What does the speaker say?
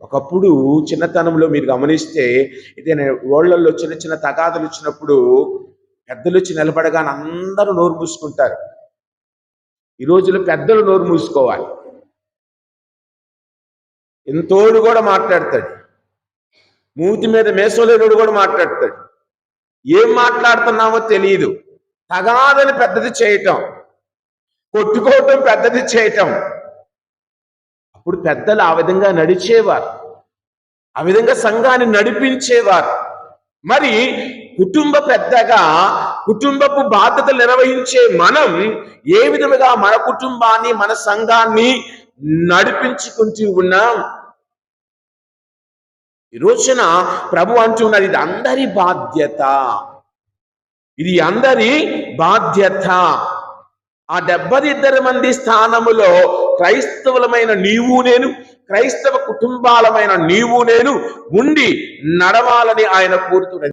ఒకప్పుడు చిన్నతనంలో మీరు గమనిస్తే ఏదైనా ఓళ్ళల్లో చిన్న చిన్న తగాదులు వచ్చినప్పుడు పెద్దలు వచ్చి నిలబడగానే అందరూ నోరు మూసుకుంటారు. ఈ రోజుల్లో పెద్దలు నోరు మూసుకోవాలి. ఎంతోడు కూడా మాట్లాడతాడు, మూతి మీద మేసోలేనుడు కూడా మాట్లాడతాడు. ఏం మాట్లాడుతున్నామో తెలియదు. తగాదని పెద్దది చేయటం, కొట్టుకోవటం పెద్దది చేయటం. అప్పుడు పెద్దలు ఆ విధంగా నడిచేవారు, ఆ విధంగా సంఘాన్ని నడిపించేవారు. మరి కుటుంబ పెద్దగా కుటుంబపు బాధ్యతలు నిర్వహించే మనం ఏ విధముగా మన కుటుంబాన్ని మన సంఘాన్ని నడిపించుకుంటూ ఉన్నాం? ఈ రోజున ప్రభు అంటున్నారు, ఇది అందరి బాధ్యత, ఇది అందరి బాధ్యత. ఆ 72 మంది స్థానములో క్రైస్తవులమైన నీవు నేను, క్రైస్తవ కుటుంబాలమైన నీవు నేను ఉండి నడవాలని ఆయన కోరుతున్నది.